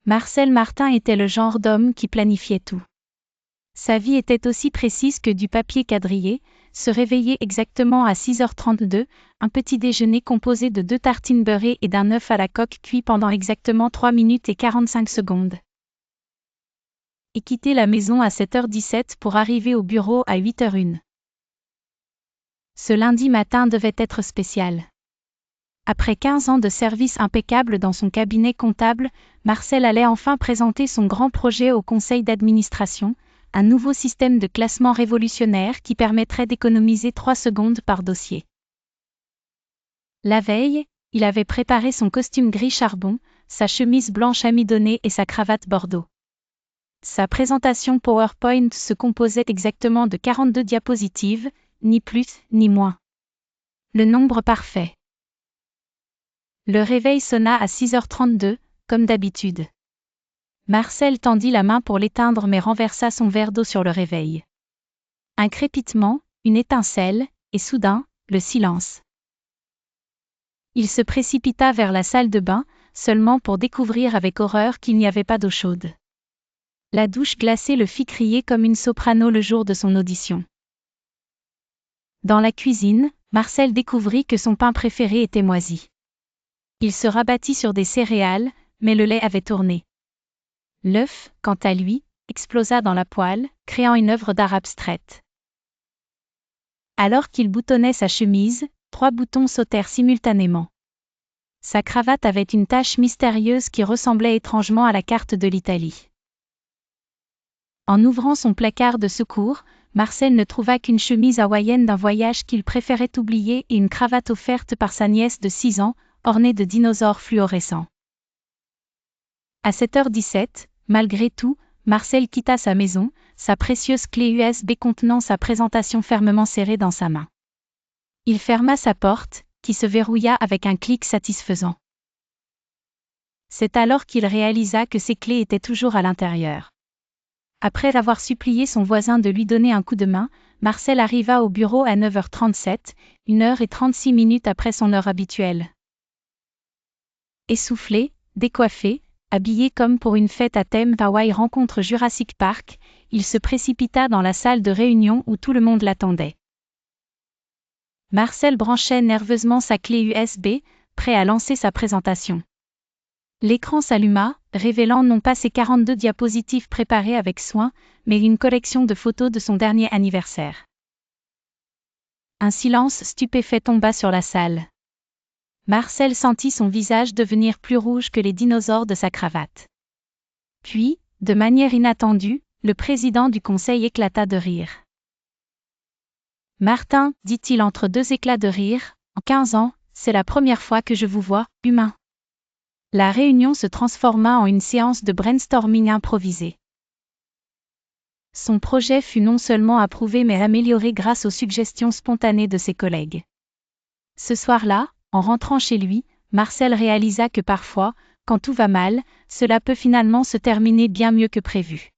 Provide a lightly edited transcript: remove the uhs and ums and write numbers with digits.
Marcel Martin était le genre d'homme qui planifiait tout. Sa vie était aussi précise que du papier quadrillé, se réveiller exactement à 6h32, un petit déjeuner composé de 2 tartines beurrées et d'un œuf à la coque cuit pendant exactement 3 minutes et 45 secondes. Et quitter la maison à 7h17 pour arriver au bureau à 8h01. Ce lundi matin devait être spécial. Après 15 ans de service impeccable dans son cabinet comptable, Marcel allait enfin présenter son grand projet au conseil d'administration, un nouveau système de classement révolutionnaire qui permettrait d'économiser 3 secondes par dossier. La veille, il avait préparé son costume gris charbon, sa chemise blanche amidonnée et sa cravate bordeaux. Sa présentation PowerPoint se composait exactement de 42 diapositives, ni plus, ni moins. Le nombre parfait. Le réveil sonna à 6h32, comme d'habitude. Marcel tendit la main pour l'éteindre mais renversa son verre d'eau sur le réveil. Un crépitement, une étincelle, et soudain, le silence. Il se précipita vers la salle de bain, seulement pour découvrir avec horreur qu'il n'y avait pas d'eau chaude. La douche glacée le fit crier comme une soprano le jour de son audition. Dans la cuisine, Marcel découvrit que son pain préféré était moisi. Il se rabattit sur des céréales, mais le lait avait tourné. L'œuf, quant à lui, explosa dans la poêle, créant une œuvre d'art abstraite. Alors qu'il boutonnait sa chemise, 3 boutons sautèrent simultanément. Sa cravate avait une tache mystérieuse qui ressemblait étrangement à la carte de l'Italie. En ouvrant son placard de secours, Marcel ne trouva qu'une chemise hawaïenne d'un voyage qu'il préférait oublier et une cravate offerte par sa nièce de 6 ans, ornée de dinosaures fluorescents. À 7h17, malgré tout, Marcel quitta sa maison, sa précieuse clé USB contenant sa présentation fermement serrée dans sa main. Il ferma sa porte, qui se verrouilla avec un clic satisfaisant. C'est alors qu'il réalisa que ses clés étaient toujours à l'intérieur. Après avoir supplié son voisin de lui donner un coup de main, Marcel arriva au bureau à 9h37, 1h36 après son heure habituelle. Essoufflé, décoiffé, habillé comme pour une fête à thème Hawaii rencontre Jurassic Park, il se précipita dans la salle de réunion où tout le monde l'attendait. Marcel branchait nerveusement sa clé USB, prêt à lancer sa présentation. L'écran s'alluma, révélant non pas ses 42 diapositives préparées avec soin, mais une collection de photos de son dernier anniversaire. Un silence stupéfait tomba sur la salle. Marcel sentit son visage devenir plus rouge que les dinosaures de sa cravate. Puis, de manière inattendue, le président du conseil éclata de rire. « Martin, dit-il entre 2 éclats de rire, en 15 ans, c'est la première fois que je vous vois, humain. » La réunion se transforma en une séance de brainstorming improvisée. Son projet fut non seulement approuvé mais amélioré grâce aux suggestions spontanées de ses collègues. Ce soir-là, en rentrant chez lui, Marcel réalisa que parfois, quand tout va mal, cela peut finalement se terminer bien mieux que prévu.